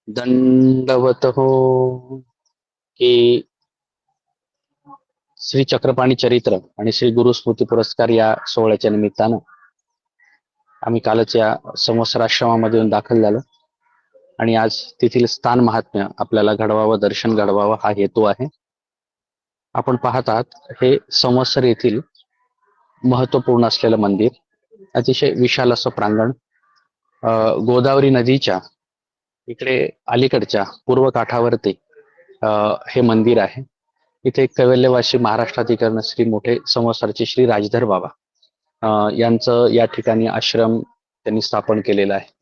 दंडवत हो की श्री चक्रपाणी चरित्र आणि श्री गुरु स्मृती पुरस्कार या सोहळ्याच्या निमित्तानं आम्ही कालच या संवत्सराश्रमामध्ये येऊन दाखल झालो आणि आज तेथील स्थान महात्म्य आपल्याला घडवावं, दर्शन घडवावं हा हेतू आहे. आपण पाहत आहात हे संवत्सर येथील महत्वपूर्ण असलेलं मंदिर, अतिशय विशाल असं प्रांगण, गोदावरी नदीच्या इकडे अलीकडच्या पूर्व काठावरती हे मंदिर आहे. इथे कैवल्यवासी महाराष्ट्राधिकरण श्री मोठे संवत्सरचे श्री राजधर बाबा यांचं या ठिकाणी आश्रम त्यांनी स्थापन केलेला आहे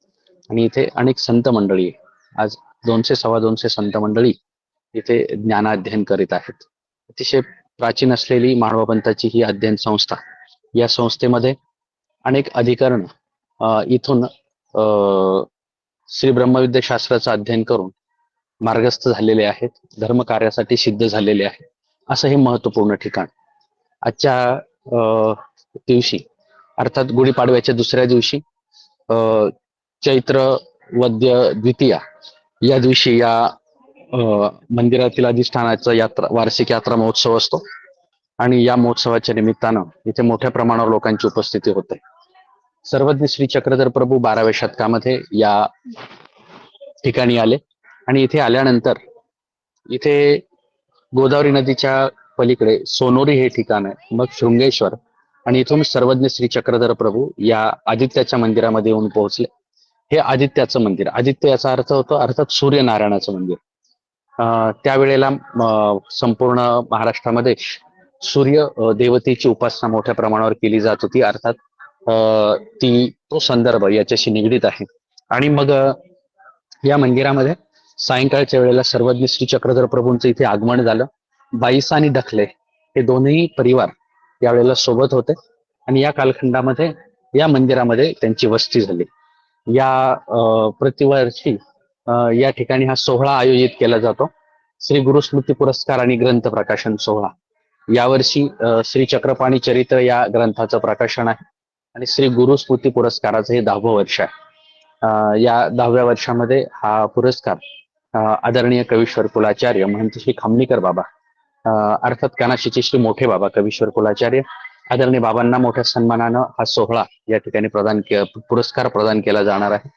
आणि इथे अनेक संत मंडळी, आज 200 सव्वा 200 संत मंडळी इथे ज्ञानाध्ययन करीत आहेत. अतिशय प्राचीन असलेली माळवापंथाची ही अध्ययन संस्था, या संस्थेमध्ये अनेक अधिकरण इथून श्री ब्रह्मविद्या शास्त्राचं अध्ययन करून मार्गस्थ झालेले आहेत, धर्मकार्यासाठी सिद्ध झालेले आहेत. असं हे महत्वपूर्ण ठिकाण. आजच्या दिवशी अर्थात गुढीपाडव्याच्या दुसऱ्या दिवशी चैत्र वद्य द्वितीया या दिवशी या मंदिरातील अधिष्ठानाचा वार्षिक यात्रा महोत्सव असतो आणि या महोत्सवाच्या निमित्तानं इथे मोठ्या प्रमाणावर लोकांची उपस्थिती होते. सर्वज्ञ श्री चक्रधर प्रभू 12व्या शतकामध्ये या ठिकाणी आले आणि इथे आल्यानंतर इथे गोदावरी नदीच्या पलीकडे सोनोरी हे ठिकाण आहे, मग शृंगेश्वर, आणि इथून सर्वज्ञ श्री चक्रधर प्रभू या आदित्याच्या मंदिरामध्ये येऊन पोहोचले. हे आदित्याचं मंदिर, आदित्य याचा अर्थ होतो अर्थात सूर्यनारायणाचं मंदिर. त्यावेळेला संपूर्ण महाराष्ट्रामध्ये सूर्य देवतेची उपासना मोठ्या प्रमाणावर केली जात होती, अर्थात तो संदर्भ याच्याशी निगडीत आहे. आणि मग या मंदिरामध्ये सायंकाळच्या वेळेला सर्वज्ञ श्री चक्रधर प्रभूंचं इथे आगमन झालं. बाईस आणि डखले हे दोन्ही परिवार यावेळेला सोबत होते आणि या कालखंडामध्ये या मंदिरामध्ये त्यांची वस्ती झाली. या प्रतिवर्षी या ठिकाणी हा सोहळा आयोजित केला जातो, श्री गुरुस्मृती पुरस्कार आणि ग्रंथ प्रकाशन सोहळा. यावर्षी श्री चक्रपाणी चरित्र या ग्रंथाचं प्रकाशन आहे आणि श्री गुरुस्मृती पुरस्काराचं हे 10वं वर्ष आहे. या 10व्या वर्षामध्ये हा पुरस्कार आदरणीय कवीश्वर कुलाचार्य महंत श्री खामनीकर बाबा, अर्थात कानाशीचे श्री मोठे बाबा कवीश्वर कुलाचार्य, आदरणीय बाबांना मोठ्या सन्मानानं हा सोहळा या ठिकाणी पुरस्कार प्रदान केला जाणार आहे.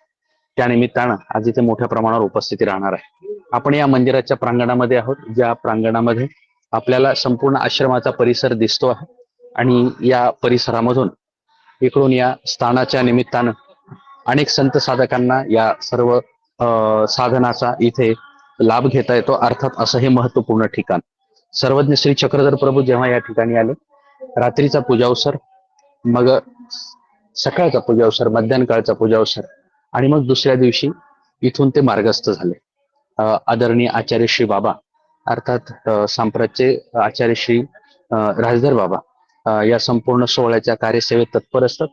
त्यानिमित्तानं आज इथे मोठ्या प्रमाणावर उपस्थिती राहणार आहे. आपण या मंदिराच्या प्रांगणामध्ये आहोत, ज्या प्रांगणामध्ये आपल्याला संपूर्ण आश्रमाचा परिसर दिसतो आहे आणि या परिसरामधून इकडून या स्थानाच्या निमित्तानं अनेक संत साधकांना या सर्व साधनाचा इथे लाभ घेता येतो. अर्थात असं हे महत्वपूर्ण ठिकाण. सर्वज्ञ श्री चक्रधर प्रभू जेव्हा या ठिकाणी आले, रात्रीचा पूजावसर, मग सकाळचा पूजावसर, मध्यान्हकाळचा पूजावसर आणि मग दुसऱ्या दिवशी इथून ते मार्गस्थ झाले. आदरणीय आचार्य श्री बाबा, अर्थात सांप्रतचे आचार्य श्री राजधर बाबा या संपूर्ण सोहळ्याच्या कार्यसेवेत तत्पर असतात.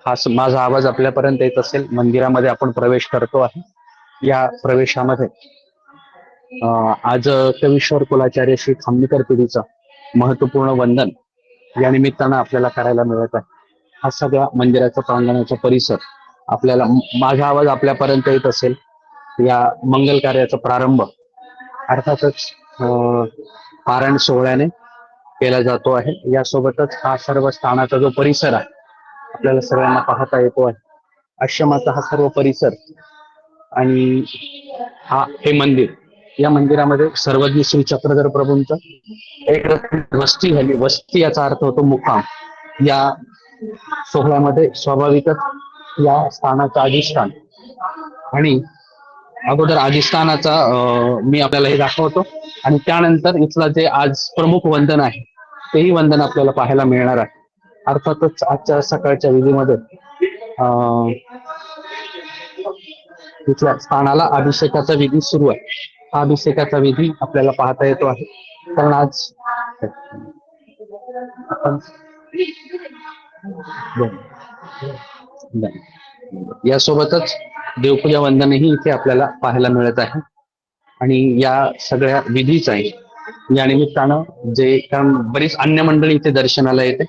हा माझा आवाज आपल्यापर्यंत येत असेल. मंदिरामध्ये आपण प्रवेश करतो आहे. या प्रवेशामध्ये आज कवीश्वर कुलाचार्य श्री खामनीकर पिढीचं महत्वपूर्ण वंदन या निमित्तानं आपल्याला करायला मिळत आहे. हा सगळा मंदिराचा प्रांगणाचा परिसर आपल्याला, माझा आवाज आपल्यापर्यंत येत असेल. या मंगल कार्याचा प्रारंभ अर्थातच पारायण सोहळ्याने केला जातो आहे. यासोबतच हा सर्व स्थानाचा जो परिसर आहे आपल्याला सगळ्यांना पाहता येतो आहे. आश्रमाचा हा सर्व परिसर आणि हे मंदिर, या मंदिरामध्ये सर्वज्ञ श्री चक्रधर प्रभूंचं एक वस्ती झाली. वस्ती याचा अर्थ होतो मुक्काम. या सोहळ्यामध्ये स्वाभाविकच या स्थानाचं अधिष्ठान आणि अगोदर अधिष्ठानाचा मी आपल्याला हे दाखवतो आणि त्यानंतर इथलं जे आज प्रमुख वंदन आहे तेही वंदन आपल्याला पाहायला मिळणार आहे. अर्थातच आजच्या सकाळच्या विधीमध्ये इथल्या स्थानाला अभिषेकाचा विधी सुरू आहे. हा अभिषेकाचा विधी आपल्याला पाहता येतो आहे, कारण आज यासोबतच देवपूजा वंदनही इथे आपल्याला पाहायला मिळत आहे. आणि या सगळ्या विधीच आहे. या निमित्तानं जे, कारण बरीच अन्य मंडळी इथे दर्शनाला येते,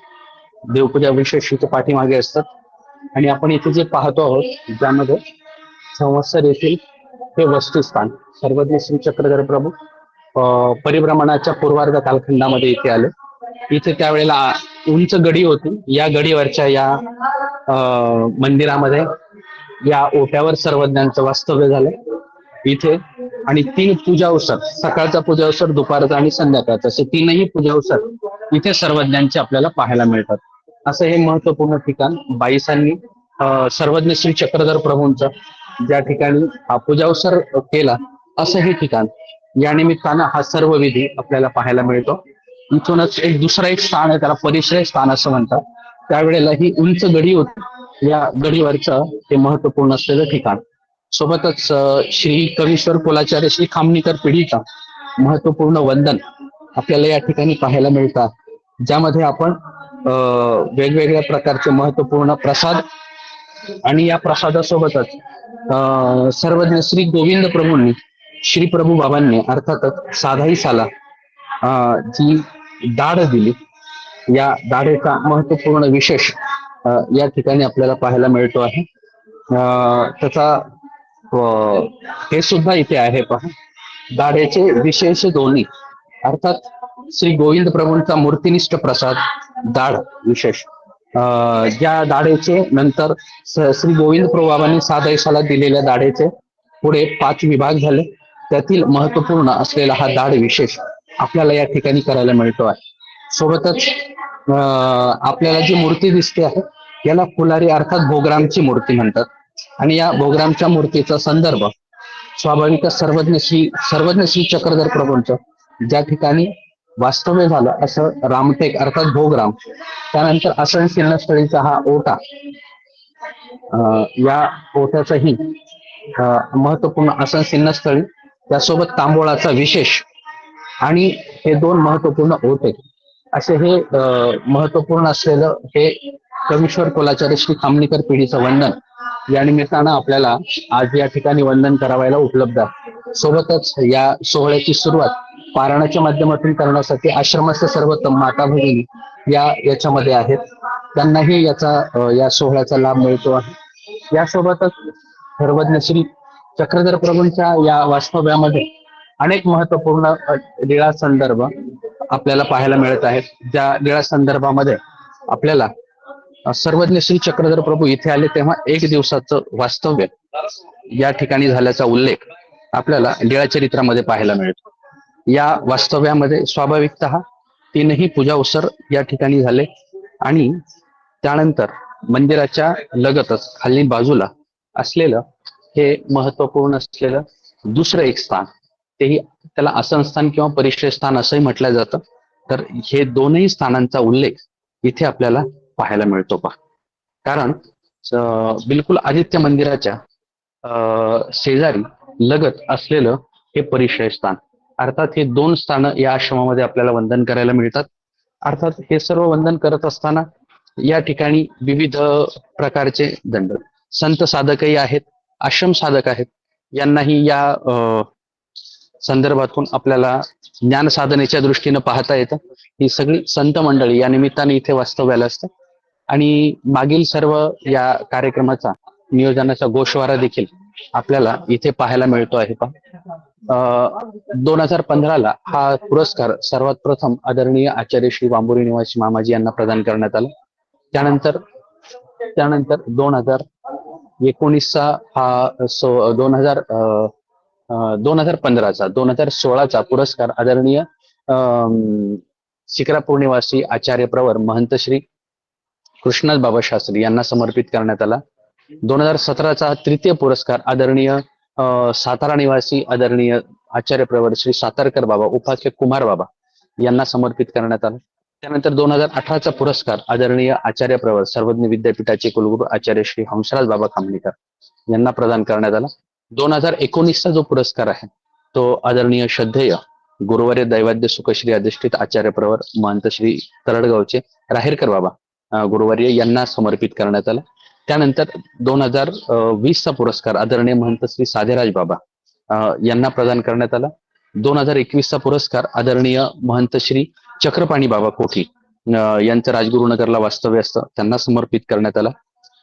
देवपूजा विशेष इथे पाठीमागे असतात आणि आपण इथे जे पाहतो आहोत त्यामध्ये संवत्सर येथील हे वस्तुस्थान सर्वज्ञ श्री चक्रधर प्रभू परिभ्रमणाच्या पूर्वार्ध कालखंडामध्ये इथे आले. इथे त्यावेळेला उंच गडी होती. या गडीवरच्या या मंदिरामध्ये या ओट्यावर सर्वज्ञांचं वास्तव्य झालं इथे. आणि 3 पूजावसर, सकाळचा पूजावसर, दुपारचा आणि संध्याकाळचा, असे 3ही पूजावसर इथे सर्वज्ञांचे आपल्याला पाहायला मिळतात. असं हे महत्वपूर्ण ठिकाण बाईसांनी सर्वज्ञ श्री चक्रधर प्रभूंचं ज्या ठिकाणी हा पूजावसर केला असं हे ठिकाण. या निमित्तानं हा सर्व विधी आपल्याला पाहायला मिळतो. इथूनच एक स्थान आहे, त्याला परिश्रय स्थान असं म्हणतात. त्यावेळेला ही उंच गडी होती. या गडीवरचं हे महत्वपूर्ण असलेलं ठिकाण. सोबतच श्री कवीश्वर कुलाचार्य श्री खामनीकर पिढीचा महत्वपूर्ण वंदन आपल्याला या ठिकाणी पाहायला मिळतात, ज्यामध्ये आपण वेगवेगळ्या प्रकारचे महत्वपूर्ण प्रसाद आणि या प्रसादासोबतच सर्वज्ञ श्री गोविंद प्रभूंनी श्री प्रभू बाबांनी अर्थातच साधाई साला जी दाढ दिली, या दाढेचा महत्वपूर्ण विशेष या ठिकाणी आपल्याला पाहायला मिळतो आहे. त्याचा हे सुद्धा इथे आहे पहा. दाढेचे विशेष दोन्ही अर्थात श्री गोविंद प्रभूंचा मूर्तिनिष्ठ प्रसाद दाढ विशेष, ज्या दाढेचे नंतर श्री गोविंद प्रभू बाबांनी साधाई साला दिलेल्या दाढेचे पुढे 5 विभाग झाले. त्यातील महत्वपूर्ण असलेला हा दाढ विशेष आपल्याला या ठिकाणी करायला मिळतो आहे. सोबतच आपल्याला जी मूर्ती दिसते आहे याला फुलारी अर्थात भोगरामची मूर्ती म्हणतात. आणि या भोगरामच्या मूर्तीचा संदर्भ स्वाभाविकच सर्वज्ञ श्री चक्रधर प्रभूंचं ज्या ठिकाणी वास्तव्य झालं असं रामटेक अर्थात भोगराम, त्यानंतर आसन शिन्नस्थळीचा हा ओटा, या ओट्याचाही महत्वपूर्ण आसन शिन्नस्थळी, त्यासोबत तांबोळाचा विशेष आणि हे 2 महत्वपूर्ण ओटे असे हे महत्वपूर्ण असलेलं हे कवीश्वर कुलाचार्य श्री खामनीकर पिढीचं वंदन या निमित्तानं आपल्याला आज या ठिकाणी वंदन करावायला उपलब्ध आहे. सोबतच या सोहळ्याची सुरुवात पारायणाच्या माध्यमातून करण्यासाठी आश्रमस्थ सर्वोत्तम माता भगिनी याच्यामध्ये आहेत, त्यांनाही या सोहळ्याचा लाभ मिळतो आहे. यासोबतच सर्वज्ञ श्री चक्रधर प्रभूंच्या या वास्तव्यामध्ये अनेक महत्वपूर्ण लीळा संदर्भ आपल्याला पाहायला मिळत आहेत. ज्या लीळा संदर्भामध्ये आपल्याला सर्वज्ञ श्री चक्रधर प्रभू इथे आले तेव्हा 1 दिवसाचं वास्तव्य या ठिकाणी झाल्याचा उल्लेख आपल्याला लीळा चरित्रामध्ये पाहायला मिळतो. या वास्तव्यामध्ये स्वाभाविकतः 3ही पूजावसर या ठिकाणी झाले आणि त्यानंतर मंदिराच्या लगतच खाली बाजूला असलेलं हे महत्वपूर्ण असलेलं दुसरं एक स्थान, तेही त्याला आसनस्थान किंवा परिश्रय स्थान असंही म्हटलं जातं. तर हे 2ही स्थानांचा उल्लेख इथे आपल्याला पाहायला मिळतो पहा. कारण बिलकुल आदित्य मंदिराच्या शेजारी लगत असलेलं हे परिश्रय स्थान, अर्थात हे 2 स्थानं या आश्रमामध्ये आपल्याला वंदन करायला मिळतात. अर्थात हे सर्व वंदन करत असताना या ठिकाणी विविध प्रकारचे दंड संत साधकही आहेत, आश्रम साधक आहेत, यांनाही या संदर्भातून आपल्याला ज्ञान साधनेच्या दृष्टीनं पाहता येतं. ही सगळी संत मंडळी या निमित्ताने इथे वास्तव्याला असतात आणि मागील सर्व या कार्यक्रमाचा नियोजनाचा गोषवारा देखील आपल्याला इथे पाहायला मिळतो आहे पहा. 2015ला हा पुरस्कार सर्वात प्रथम आदरणीय आचार्य श्री बांबोरी निवासी मामाजी यांना प्रदान करण्यात आला. त्यानंतर 2019चा हा 2015चा 2016चा पुरस्कार आदरणीय शिक्रापूर निवासी आचार्य प्रवर महंत श्री कृष्णदास बाबा शास्त्री यांना समर्पित करण्यात आला. 2017चा 3य पुरस्कार आदरणीय सातारा निवासी आदरणीय आचार्य प्रवर श्री सातारकर बाबा उपाख्य कुमार बाबा यांना समर्पित करण्यात आला. त्यानंतर 2018चा पुरस्कार आदरणीय आचार्य प्रवर सर्वज्ञ विद्यापीठाचे कुलगुरू आचार्य श्री हंसराज बाबा खामनीकर यांना प्रदान करण्यात आला. 2019चा जो पुरस्कार आहे तो आदरणीय श्रद्धेय गुरुवर्य दैवाद्य सुखश्री अधिष्ठित आचार्य प्रवर महंत श्री तरडगावचे राहेरकर बाबा गुरुवर्य यांना समर्पित करण्यात आला. त्यानंतर 2020चा पुरस्कार आदरणीय महंत श्री साधेराज बाबा यांना प्रदान करण्यात आला. 2021चा पुरस्कार आदरणीय महंत श्री चक्रपाणी बाबा कोठी यांचं राजगुरुनगरला वास्तव्य असतं त्यांना समर्पित करण्यात आला.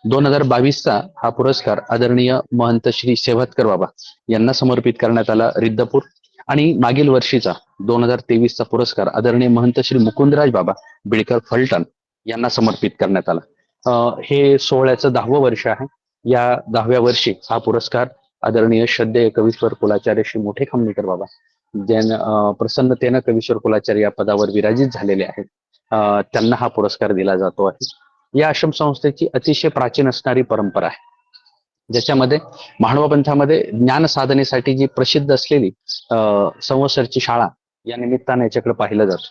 2022चा हा पुरस्कार आदरणीय महंत श्री सेवतकर बाबा यांना समर्पित करण्यात आला रिद्धपूर. आणि मागील वर्षीचा 2023चा पुरस्कार आदरणीय महंत श्री मुकुंदराज बाबा बिडकर फलटण यांना समर्पित करण्यात आला. हे सोहळ्याचं 10वं वर्ष आहे. या 10व्या वर्षी हा पुरस्कार आदरणीय श्रद्धेय कवीश्वर कुलाचार्य श्री मोठे खामनेकर बाबा प्रसन्नतेनं कवीश्वर कुलाचार्य या पदावर विराजित झालेले आहेत, त्यांना हा पुरस्कार दिला जातो आहे. या आश्रम संस्थेची अतिशय प्राचीन असणारी परंपरा आहे, ज्याच्यामध्ये म्हाळुंबा पंथामध्ये ज्ञान साधनेसाठी जी प्रसिद्ध असलेली संवत्सरची शाळा या निमित्ताने याच्याकडे पाहिलं जातं.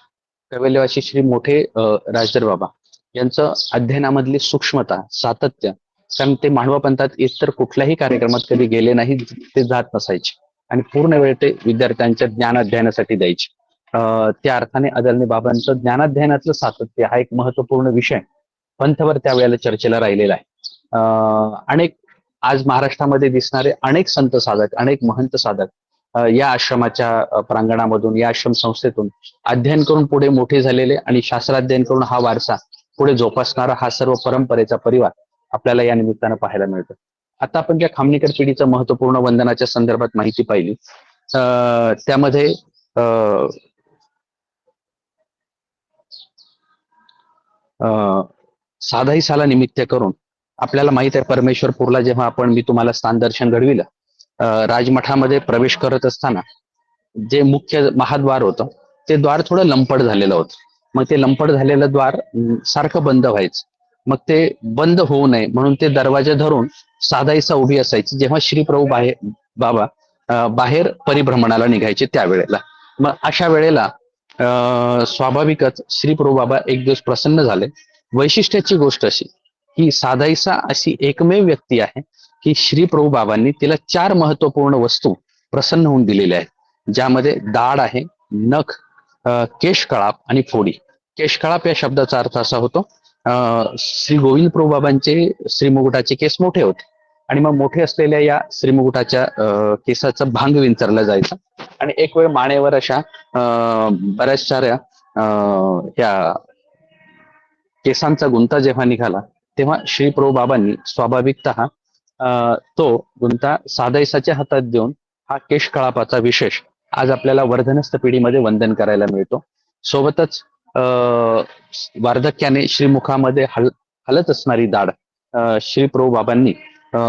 कैवल्यवासी श्री मोठे राजदर बाबा यांचं अध्ययनामधली सूक्ष्मता, सातत्य, कारण ते म्हाळुंबा पंथात इतर कुठल्याही कार्यक्रमात कधी गेले नाही, ते जात नसायचे आणि पूर्ण वेळ ते विद्यार्थ्यांच्या ज्ञान अध्ययनासाठी द्यायचे. त्या अर्थाने आदरणीय बाबांचं ज्ञानाध्ययनातलं सातत्य हा एक महत्वपूर्ण विषय पंथवर त्यावेळेला चर्चेला राहिलेला आहे. अनेक आज महाराष्ट्रामध्ये दिसणारे अनेक संत साधक, अनेक महंत साधक या आश्रमाच्या प्रांगणामधून, या आश्रम संस्थेतून अध्ययन करून पुढे मोठे झालेले आणि शास्त्राध्ययन करून हा वारसा पुढे जोपासणारा हा सर्व परंपरेचा परिवार आपल्याला या निमित्तानं पाहायला मिळतो. आता आपण ज्या खामनेकर पिढीचं महत्वपूर्ण वंदनाच्या संदर्भात माहिती पाहिली, त्यामध्ये साधाही साला निमित्त करून आपल्याला माहित आहे, परमेश्वरपूरला जेव्हा मी तुम्हाला स्थान दर्शन घडविलं, राजमठामध्ये प्रवेश करत असताना जे मुख्य महाद्वार होतं ते द्वार थोडं लंपट झालेलं होतं. मग ते लंपट झालेलं द्वार सारखं बंद व्हायचं. मग ते बंद होऊ नये म्हणून ते दरवाजा धरून साधाईसा उभी असायची जेव्हा श्रीप्रभू बाबा बाहेर परिभ्रमणाला निघायचे त्यावेळेला. मग अशा वेळेला स्वाभाविकच श्रीप्रभू बाबा एक दिवस प्रसन्न झाले. वैशिष्ट्याची गोष्ट अशी की साधाईसा अशी एकमेव व्यक्ती आहे की श्रीप्रभू बाबांनी तिला 4 महत्वपूर्ण वस्तू प्रसन्न होऊन दिलेल्या आहेत, ज्यामध्ये दाढ आहे, नख, केशकळाप आणि फोडी. केशकळाप या शब्दाचा अर्थ असा होतो, श्री गोविंद प्रभू बाबांचे श्रीमुकुटाचे केस मोठे होते आणि मग मोठे असलेल्या या श्रीमुकुटाच्या केसाचं भांग विंचरलं जायचं आणि एक वेळ मानेवर अशा बऱ्याच साऱ्या ह्या केसांचा गुंता जेव्हा निघाला तेव्हा श्री प्रभू बाबांनी स्वाभाविकतः तो गुंता साधाईसाच्या हातात देऊन हा केशकळापाचा विशेष आज आपल्याला वर्धनस्थ पिढीमध्ये वंदन करायला मिळतो. सोबतच वार्धक्याने श्रीमुखामध्ये हलत असणारी दाढ श्री प्रभू बाबांनी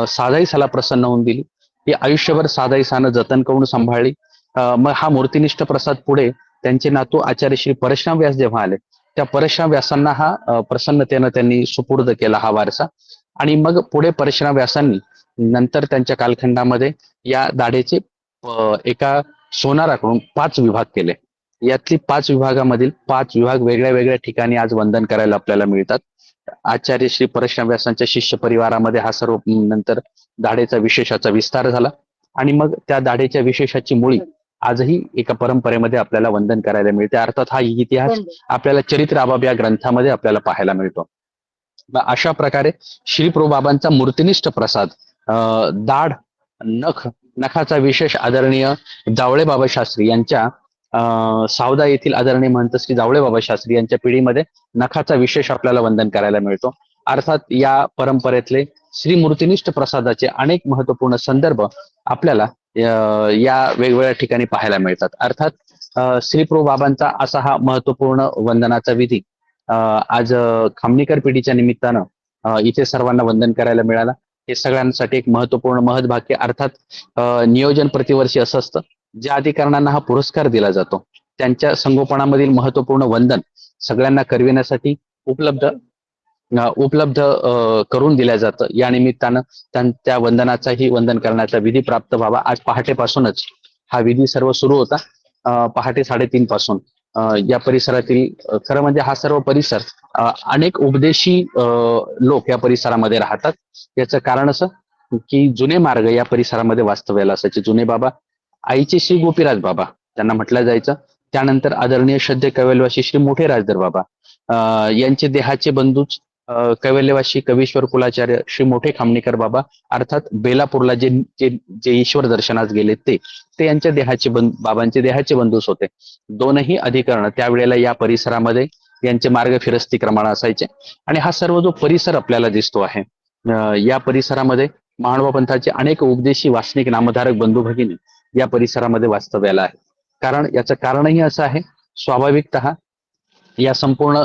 साधाईसाला प्रसन्न होऊन दिली. ही आयुष्यभर साधाईसानं जतन करून सांभाळली. मग हा मूर्तिनिष्ठ प्रसाद पुढे त्यांचे नातू आचार्य श्री परशुराम व्यास जेव्हा आले, त्या परशुराम व्यासांना हा प्रसन्नतेनं त्यांनी सुपूर्द केला हा वारसा. आणि मग पुढे परशुराम व्यासांनी नंतर त्यांच्या कालखंडामध्ये या दाढेचे एका सोनाराकडून 5 विभाग केले. यातली 5 विभागामधील 5 विभाग वेगळ्या वेगळ्या ठिकाणी आज वंदन करायला आपल्याला मिळतात. आचार्य श्री परशुराम व्यासांच्या शिष्य परिवारामध्ये हा सर्व नंतर दाढेचा विशेषाचा विस्तार झाला आणि मग त्या दाढेच्या विशेषाची मुळी आजही एका परंपरेमध्ये आपल्याला वंदन करायला मिळते. अर्थात हा इतिहास आपल्याला चरित्र आबाब या ग्रंथामध्ये आपल्याला पाहायला मिळतो. अशा प्रकारे श्री प्रभू बाबांचा मूर्तिनिष्ठ प्रसाद, दाढ, नखाचा विशेष आदरणीय जावळे बाबा शास्त्री यांच्या सावदा येथील आदरणीय महंत श्री जावळे बाबा शास्त्री यांच्या पिढीमध्ये नखाचा विशेष आपल्याला वंदन करायला मिळतो. अर्थात या परंपरेतले श्रीमूर्तिनिष्ठ प्रसादाचे अनेक महत्वपूर्ण संदर्भ आपल्याला या वेगवेगळ्या ठिकाणी पाहायला मिळतात. अर्थात श्री प्रभू बाबांचा असा हा महत्वपूर्ण वंदनाचा विधी आज खामनेकर पिढीच्या निमित्तानं इथे सर्वांना वंदन करायला मिळाला. हे सगळ्यांसाठी एक महत्वपूर्ण महत्भाग्य. अर्थात नियोजन प्रतिवर्षी असं असतं, ज्या अधिकाऱ्यांना हा पुरस्कार दिला जातो त्यांच्या संगोपनामधील महत्वपूर्ण वंदन सगळ्यांना करविण्यासाठी उपलब्ध करून दिल्या जातं. या निमित्तानं त्या वंदनाचाही वंदन करण्याचा विधी प्राप्त व्हावा. आज पहाटेपासूनच हा विधी सर्व सुरू होता. पहाटे 3:30 पासून या परिसरातील, खरं म्हणजे हा सर्व परिसर अनेक उपदेशी लोक या परिसरामध्ये राहतात. याचं कारण असं की जुने मार्ग या परिसरामध्ये वास्तव्याला असायचे. जुने बाबा आईचे श्री गोपीराज बाबा त्यांना म्हटलं जायचं. त्यानंतर आदरणीय श्रद्धेय कैवल्यवासी श्री मोठे राजदर बाबा यांचे देहाचे बंधूच कैवल्यवासी कवीश्वर कुलाचार्य श्री मोठे खामनेकर बाबा, अर्थात बेलापूरला जे ईश्वर दर्शनास गेले ते यांच्या बाबांचे देहाचे बंधूच होते. दोनही अधिकरण त्यावेळेला या परिसरामध्ये यांचे मार्ग फिरस्ती क्रमाने असायचे. आणि हा सर्व जो परिसर आपल्याला दिसतो आहे या परिसरामध्ये महानुभाव पंथाचे अनेक उपदेशी वासनिक नामधारक बंधू भगिनी या परिसरामध्ये वास्तव्याला आहे. याचं कारणही असं आहे, स्वाभाविकतः या संपूर्ण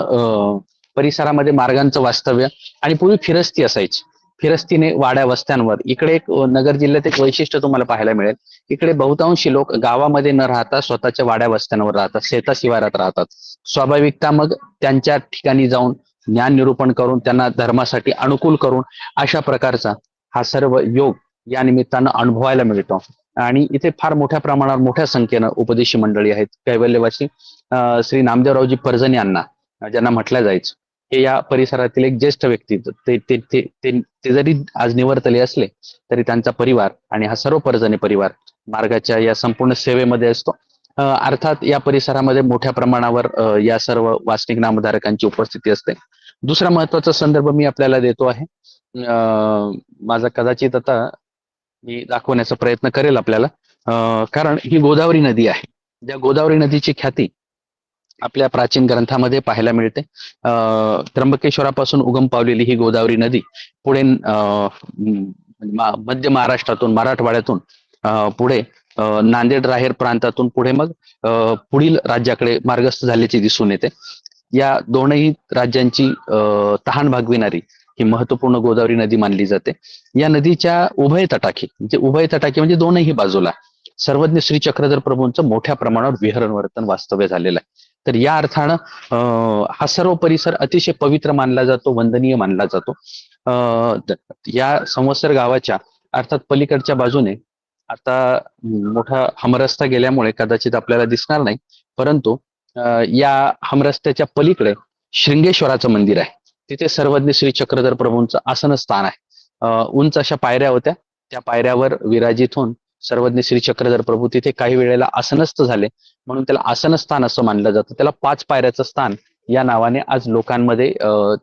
परिसरामध्ये मार्गांचं वास्तव्य आणि पूर्वी फिरस्ती असायची. फिरस्तीने वाड्या वस्त्यांवर इकडे एक नगर जिल्ह्यात एक वैशिष्ट्य तुम्हाला पाहायला मिळेल. इकडे बहुतांशी लोक गावामध्ये न राहता स्वतःच्या वाड्या वस्त्यांवर राहतात, शेता शिवारात राहतात. स्वाभाविकता मग त्यांच्या ठिकाणी जाऊन ज्ञान निरूपण करून त्यांना धर्मासाठी अनुकूल करून अशा प्रकारचा हा सर्व योग या निमित्तानं अनुभवायला मिळतो. आणि इथे फार मोठ्या प्रमाणावर मोठ्या संख्येनं उपदेशी मंडळी आहेत. कैवल्यवासी श्री नामदेवरावजी पर्जनी यांना ज्यांना म्हटलं जायचं, हे या परिसरातील एक ज्येष्ठ व्यक्ती. ते जरी आज निवर्तले असले तरी त्यांचा परिवार आणि हा सर्व पर्जनी परिवार मार्गाच्या या संपूर्ण सेवेमध्ये असतो. अर्थात या परिसरामध्ये मोठ्या प्रमाणावर या सर्व वासनिक नामधारकांची उपस्थिती असते. दुसरा महत्वाचा संदर्भ मी आपल्याला देतो आहे. माझा कदाचित आता मी दाखवण्याचा प्रयत्न करेल आपल्याला, कारण ही गोदावरी नदी आहे. ज्या गोदावरी नदीची ख्याती आपल्या प्राचीन ग्रंथामध्ये पाहायला मिळते. त्र्यंबकेश्वरापासून उगम पावलेली ही गोदावरी नदी पुढे मध्य महाराष्ट्रातून, मराठवाड्यातून पुढे नांदेड राहेर प्रांतातून पुढे मग पुढील राज्याकडे मार्गस्थ झाल्याचे दिसून येते. या दोनही राज्यांची तहान भागविणारी ही महत्वपूर्ण गोदावरी नदी मानली जाते. या नदीच्या उभय तटाकी म्हणजे दोनही बाजूला सर्वज्ञ श्री चक्रधर प्रभूंचं मोठ्या प्रमाणावर विहरण वर्तन वास्तव्य झालेलं आहे. तर या अर्थानं हा सर्व परिसर अतिशय पवित्र मानला जातो, वंदनीय मानला जातो. या संवत्सर गावाच्या अर्थात पलीकडच्या बाजूने आता मोठा हमरस्ता गेल्यामुळे कदाचित आपल्याला दिसणार नाही, परंतु या हमरस्त्याच्या पलीकडे शृंगेश्वराचं मंदिर आहे. तिथे सर्वज्ञ श्री चक्रधर प्रभूंचं आसन स्थान आहे. उंच अशा पायऱ्या होत्या, त्या पायऱ्यावर विराजित होऊन सर्वज्ञ श्री चक्रधर प्रभू तिथे काही वेळेला आसनस्थ झाले, म्हणून त्याला आसनस्थान असं मानलं जातं. त्याला 5 पायऱ्याचं स्थान या नावाने आज लोकांमध्ये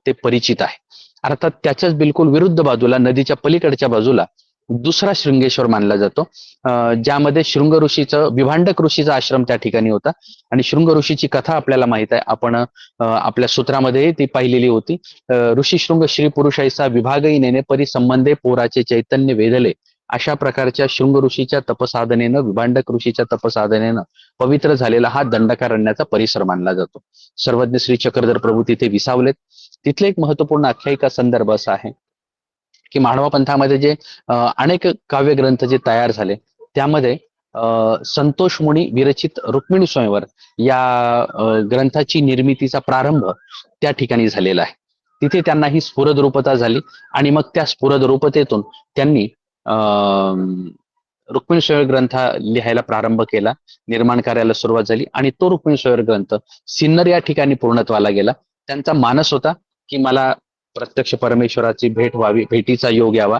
ते परिचित आहे. अर्थात त्याच्याच बिलकुल विरुद्ध बाजूला, नदीच्या पलीकडच्या बाजूला दुसरा शृंगेश्वर मानला जातो, ज्यामध्ये शृंग ऋषीचं, विभांडक ऋषीचा आश्रम त्या ठिकाणी होता. आणि शृंग ऋषीची कथा आपल्याला माहित आहे, आपण आपल्या सूत्रामध्ये ती पाहिलेली होती. ऋषी शृंग श्री पुरुषाईचा विभागही नेणे परी संबंधे पोराचे चैतन्य वेधले, अशा प्रकारच्या शृंग ऋषीच्या तपसाधनेनं, विभांडक ऋषीच्या तपसाधनेनं पवित्र झालेला हा दंडकारण्याचा परिसर मानला जातो. सर्वज्ञ श्री चक्रधर प्रभू तिथे विसावलेत. तिथले एक महत्वपूर्ण आख्यायिका संदर्भ असा आहे की माळवा पंथामध्ये जे अनेक काव्यग्रंथ जे तयार झाले, त्यामध्ये संतोष मुनी विरचित रुक्मिणी स्वयंवर या ग्रंथाची निर्मितीचा प्रारंभ त्या ठिकाणी झालेला आहे. तिथे त्यांना ही स्फुरद्रूपता झाली आणि मग त्या स्फुरद्रूपतेतून त्यांनी रुक्मिणी स्वयंवर ग्रंथ लिहायला प्रारंभ केला, निर्माण कार्याला सुरुवात झाली आणि तो रुक्मिणी स्वयंवर ग्रंथ सिन्नर या ठिकाणी पूर्णत्वाला गेला. त्यांचा मानस होता की मला प्रत्यक्ष परमेश्वराची भेट व्हावी, भेटीचा योग यावा,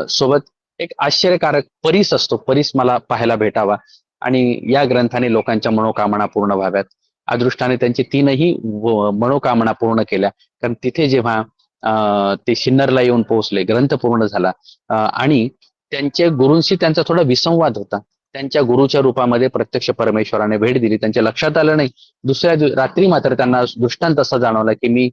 सोबत एक आश्चर्यकारक परीस असतो, परीस मला पाहायला भेटावा आणि या ग्रंथाने लोकांच्या मनोकामना पूर्ण व्हाव्यात. अदृष्टाने त्यांची 3ही मनोकामना पूर्ण केल्या. कारण तिथे जेव्हा ते सिन्नरला येऊन पोहोचले, ग्रंथ पूर्ण झाला आणि त्यांच्या गुरूंशी त्यांचा थोडा विसंवाद होता. त्यांच्या गुरुच्या रूपामध्ये प्रत्यक्ष परमेश्वराने भेट दिली. त्यांच्या लक्षात आलं नाही. दुसऱ्या रात्री मात्र त्यांना दृष्टांत असा जाणवला की मी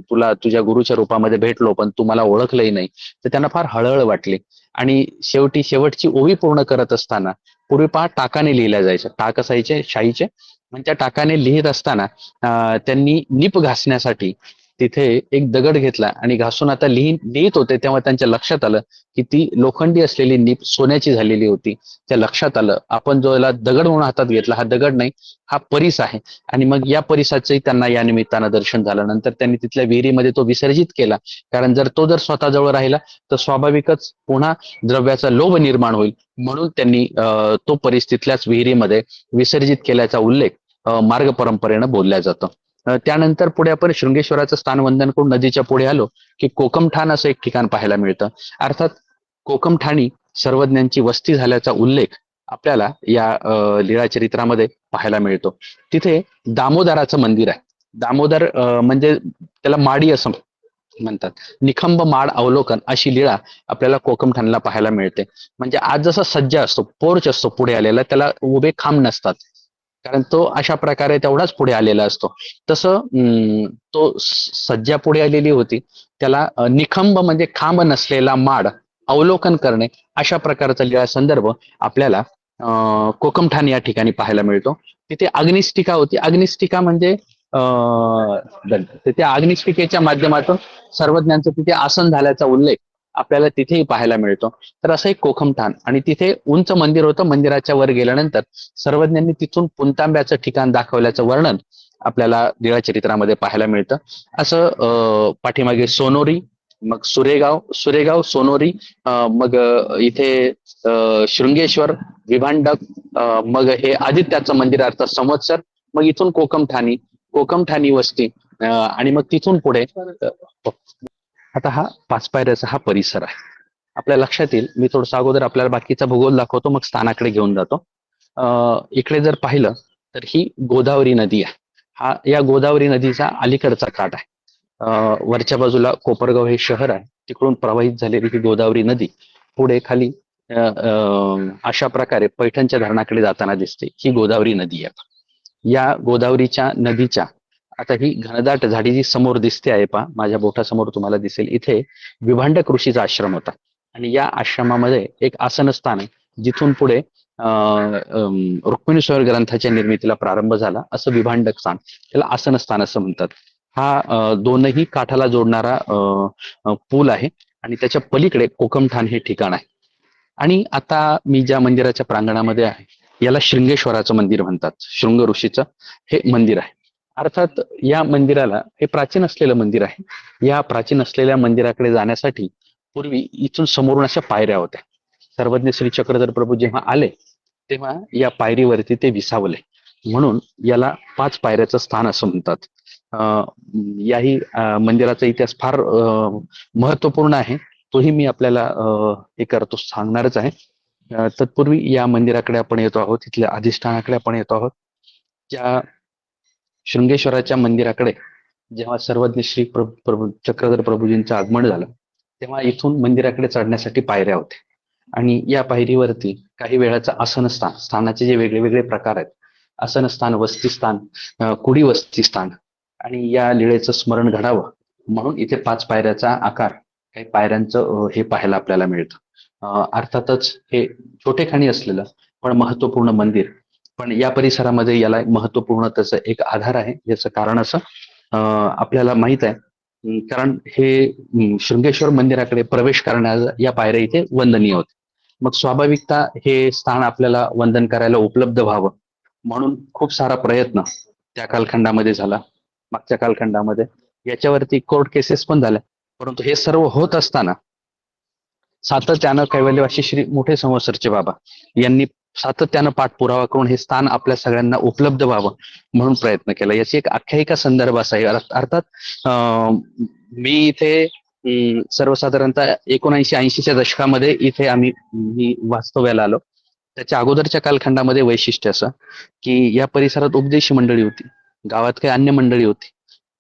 तुला तुझ्या गुरुच्या रूपामध्ये भेटलो, पण तू मला ओळखलंही नाही. तर त्यांना फार हळहळ वाटली आणि शेवटची ओवी पूर्ण करत असताना, पूर्वी पहा टाकाने लिहिल्या जायचं, टाक असायचे शाईचे, आणि त्या टाकाने लिहित असताना त्यांनी नीप घासण्यासाठी तिथे एक दगड घेतला आणि घासून आता लिहित होते, तेव्हा त्यांच्या लक्षात आलं की ती लोखंडी असलेली नीप सोन्याची झालेली होती. त्या लक्षात आलं, आपण जो याला दगड म्हणून हातात घेतला, हा दगड नाही, हा परीस आहे. आणि मग या परिसाचंही त्यांना या निमित्तानं दर्शन झालं. नंतर त्यांनी तिथल्या विहिरीमध्ये तो विसर्जित केला, कारण जर तो स्वतःजवळ राहिला तर स्वाभाविकच पुन्हा द्रव्याचा लोभ निर्माण होईल, म्हणून त्यांनी तो परीस तिथल्याच विहिरीमध्ये विसर्जित केल्याचा उल्लेख मार्ग परंपरेनं बोलला जातो. त्यानंतर पुढे आपण शृंगेश्वराचं स्थानवंदन करून नदीच्या पुढे आलो की कोकमठाण असं एक ठिकाण पाहायला मिळतं. अर्थात कोकमठाणी सर्वज्ञांची वस्ती झाल्याचा उल्लेख आपल्याला या लीळाचरित्रामध्ये पाहायला मिळतो. तिथे दामोदराचं मंदिर आहे. दामोदर म्हणजे त्याला माडी असं म्हणतात. निखंब माड अवलोकन अशी लीळा आपल्याला कोकमठाणला पाहायला मिळते. म्हणजे आज जसा सज्जा असतो, पोर्च असतो पुढे आलेला, त्याला उभे खांब नसतात, कारण तो अशा प्रकारे तेवढाच पुढे आलेला असतो. तसं तो सज्जा पुढे आलेली होती त्याला निखंब म्हणजे खांब नसलेला माड अवलोकन करणे, अशा प्रकारचा लीळा संदर्भ आपल्याला कोकमठाण या ठिकाणी पाहायला मिळतो. तिथे अग्निष्टिका होती. अग्निष्टिका म्हणजे त्या अग्निष्टिकेच्या माध्यमातून सर्वज्ञांचं तिथे आसन झाल्याचा उल्लेख आपल्याला तिथेही पाहायला मिळतो. तर असं एक कोकमठाण, आणि तिथे उंच मंदिर होतं. मंदिराच्या वर गेल्यानंतर सर्वज्ञांनी तिथून पुंतांब्याचं ठिकाण दाखवल्याचं वर्णन आपल्याला लीळाचरित्रामध्ये पाहायला मिळतं. असं पाठीमागे सोनोरी, मग सुरेगाव सोनोरी, मग इथे शृंगेश्वर, विभांडक, मग हे आदित्याचं मंदिर अर्थात संवत्सर, मग इथून कोकमठाणी वस्ती, आणि मग तिथून पुढे आता हा 5 पायऱ्याचा हा परिसर आहे. आपल्या लक्षात येईल, मी थोडंसं अगोदर आपल्याला बाकीचा भूगोल दाखवतो, मग स्थानाकडे घेऊन जातो. इकडे जर पाहिलं तर ही गोदावरी नदी आहे. हा या गोदावरी नदीचा अलीकडचा काठ आहे. वरच्या बाजूला कोपरगाव हे शहर आहे, तिकडून प्रवाहित झालेली ही गोदावरी नदी पुढे खाली अशा प्रकारे पैठणच्या धरणाकडे जाताना दिसते. ही गोदावरी नदी आहे. या गोदावरीच्या नदीच्या आता ही घनदाट झाडी जी समोर दिसते आहे पहा, माझ्या बोटासमोर तुम्हाला दिसेल, इथे विभांडक ऋषीचा आश्रम होता. आणि या आश्रमामध्ये एक आसनस्थान आहे, जिथून पुढे रुक्मिणीश्वर ग्रंथाच्या निर्मितीला प्रारंभ झाला. असं विभांडक स्थान, त्याला आसनस्थान असं म्हणतात. हा दोनही काठाला जोडणारा पूल आहे, आणि त्याच्या पलीकडे कोकमठाण हे ठिकाण आहे. आणि आता मी ज्या मंदिराच्या प्रांगणामध्ये आहे, याला शृंगेश्वराचं मंदिर म्हणतात. शृंग ऋषीचं हे मंदिर आहे. अर्थात या मंदिराला, हे प्राचीन असलेलं मंदिर आहे. या प्राचीन असलेल्या मंदिराकडे जाण्यासाठी पूर्वी इथून समोरून अशा पायऱ्या होत्या. सर्वज्ञ श्री चक्रधर प्रभू जेव्हा आले तेव्हा या पायरीवरती ते विसावले, म्हणून याला 5 पायऱ्याचं स्थान असं म्हणतात. याही मंदिराचा इतिहास फार महत्वपूर्ण आहे. तोही मी आपल्याला हे करतो, सांगणारच आहे. तत्पूर्वी या मंदिराकडे आपण येतो आहोत, इथल्या अधिष्ठानाकडे आपण येतो आहोत. त्या शृंगेश्वराच्या मंदिराकडे जेव्हा सर्वज्ञ श्री प्रभू चक्रधर प्रभूजींचं आगमन झालं, तेव्हा इथून मंदिराकडे चढण्यासाठी पायऱ्या होत्या. आणि या पायरीवरती काही वेळाचं आसनस्थान, स्थानाचे जे वेगळे वेगळे प्रकार आहेत, आसनस्थान, वस्तीस्थान, कुडी वस्तीस्थान, आणि या लीळेचं स्मरण घडावं म्हणून इथे 5 पायऱ्याचा आकार, काही पायऱ्यांचं हे पाहायला आपल्याला मिळतं. अर्थातच हे छोटेखानी असलेलं पण महत्वपूर्ण मंदिर, पण या परिसरामध्ये याला महत्वपूर्ण त्याचं एक आधार आहे. याचं कारण असं आपल्याला माहित आहे, कारण हे शृंगेश्वर मंदिराकडे प्रवेश करण्याचा या पायऱ्या इथे वंदनीय होते. मग स्वाभाविकता हे स्थान आपल्याला वंदन करायला उपलब्ध व्हावं म्हणून खूप सारा प्रयत्न त्या कालखंडामध्ये झाला. मागच्या कालखंडामध्ये याच्यावरती कोर्ट केसेस पण झाल्या, परंतु हे सर्व होत असताना सातत्यानं कैवल्यवासी श्री मोठे संवत्सरचे बाबा यांनी सातत्यानं पाठपुरावा करून हे स्थान आपल्या सगळ्यांना उपलब्ध व्हावं म्हणून प्रयत्न केला. याची एक आख्यायिका संदर्भ असा आहे. अर्थात मी इथे सर्वसाधारणतः 79-80च्या दशकामध्ये इथे मी वास्तव्याला आलो. त्याच्या अगोदरच्या कालखंडामध्ये वैशिष्ट्य असं की या परिसरात उपदेशी मंडळी होती, गावात काही अन्य मंडळी होती.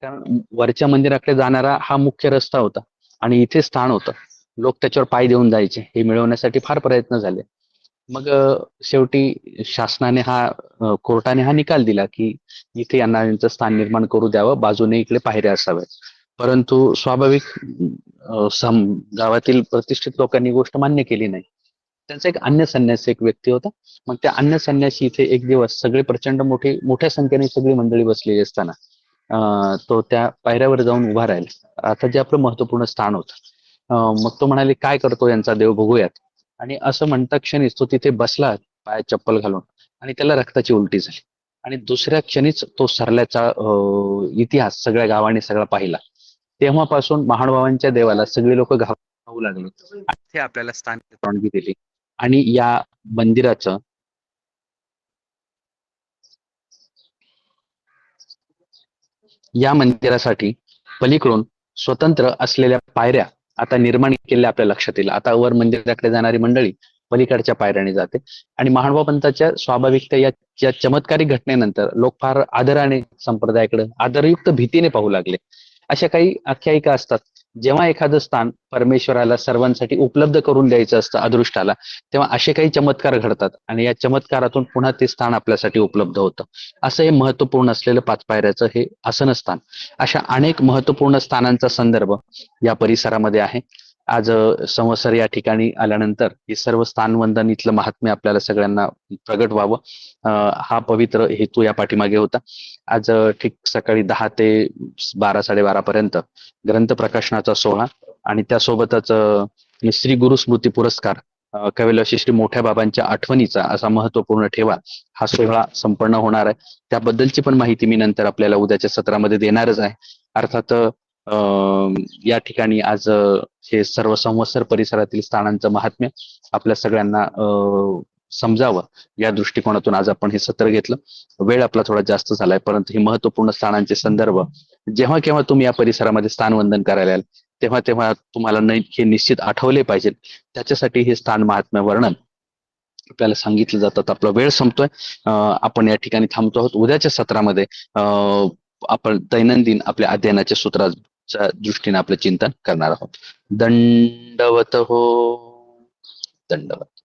कारण वरच्या मंदिराकडे जाणारा हा मुख्य रस्ता होता आणि इथे स्थान होतं. लोक त्याच्यावर पाय देऊन जायचे. हे मिळवण्यासाठी फार प्रयत्न झाले. मग शेवटी शासनाने कोर्टाने हा निकाल दिला की इथे यांना यांचं स्थान निर्माण करू द्यावं, बाजूने इकडे पायऱ्या असाव्यात. परंतु स्वाभाविक गावातील प्रतिष्ठित लोकांनी गोष्ट मान्य केली नाही. त्यांचा एक अन्य संन्यासी एक व्यक्ती होता. मग त्या अन्य संन्यासी इथे एक दिवस सगळे प्रचंड मोठ्या संख्येने सगळी मंडळी बसलेली असताना तो त्या पायऱ्यावर जाऊन उभा राहिला. आता जे आपलं महत्वपूर्ण स्थान होतं, मग तो म्हणाले काय करतो यांचा देव बघूयात. आणि असं म्हणता क्षणीच तो तिथे बसला पायात चप्पल घालून, आणि त्याला रक्ताची उलटी झाली. आणि दुसऱ्या क्षणीच तो सरल्याचा इतिहास सगळ्या गावाने सगळा पाहिला. तेव्हापासून महानुभावांच्या देवाला सगळे लोक घालू लागले. ते आपल्याला स्थान परवानगी दिली. आणि या मंदिराचं या मंदिरासाठी पलीकडून स्वतंत्र असलेल्या पायऱ्या आता निर्माण केलेल्या आपल्या लक्षात येईल. आता वर मंदिराकडे जाणारी मंडळी पलीकडच्या पायऱ्याने जाते. आणि महानुभाव पंथाच्या स्वाभाविकता या चमत्कारिक घटनेनंतर लोक फार आदराने संप्रदायाकडे आदरयुक्त भीतीने पाहू लागले. अशा काही आख्यायिका असतात जेव्हा एखादं स्थान परमेश्वराला सर्वांसाठी उपलब्ध करून द्यायचं असतं अदृष्टाला, तेव्हा असे काही चमत्कार घडतात आणि या चमत्कारातून पुन्हा ते स्थान आपल्यासाठी उपलब्ध होतं. असं हे महत्वपूर्ण असलेलं 5 पायऱ्याचं हे आसनस्थान. अशा अनेक महत्वपूर्ण स्थानांचा संदर्भ या परिसरामध्ये आहे. आज संवत्सर या ठिकाणी आल्यानंतर हे सर्व स्थानवंदन इथलं महात्म्य आपल्याला सगळ्यांना प्रगट व्हावं, हा पवित्र हेतू या पाठीमागे होता. आज ठीक सकाळी 10 ते 12 साडेबारा पर्यंत ग्रंथ प्रकाशनाचा सोहळा आणि त्यासोबतच श्री गुरु स्मृती पुरस्कार, कविलाशी श्री मोठ्या बाबांच्या आठवणीचा असा महत्वपूर्ण ठेवा हा सोहळा संपन्न होणार आहे. त्याबद्दलची पण माहिती मी नंतर आपल्याला उद्याच्या सत्रामध्ये देणारच आहे. अर्थात या ठिकाणी आज हे सर्व संवत्सर परिसरातील स्थानांचं महात्म्य आपल्या सगळ्यांना समजावं या दृष्टिकोनातून आज आपण हे सत्र घेतलं. वेळ आपला थोडा जास्त झालाय, परंतु हे महत्वपूर्ण स्थानांचे संदर्भ जेव्हा केव्हा तुम्ही या परिसरामध्ये स्थानवंदन करायला याल तेव्हा तेव्हा तुम्हाला हे निश्चित आठवले पाहिजे. त्याच्यासाठी हे स्थान महात्म्य वर्णन आपल्याला सांगितलं जातात. आपला वेळ संपतोय, आपण या ठिकाणी थांबतो आहोत. उद्याच्या सत्रामध्ये आपण दैनंदिन आपल्या अध्ययनाच्या सूत्राच्या दृष्टीने आपलं चिंतन करणार आहोत. दंडवत हो. दंडवत.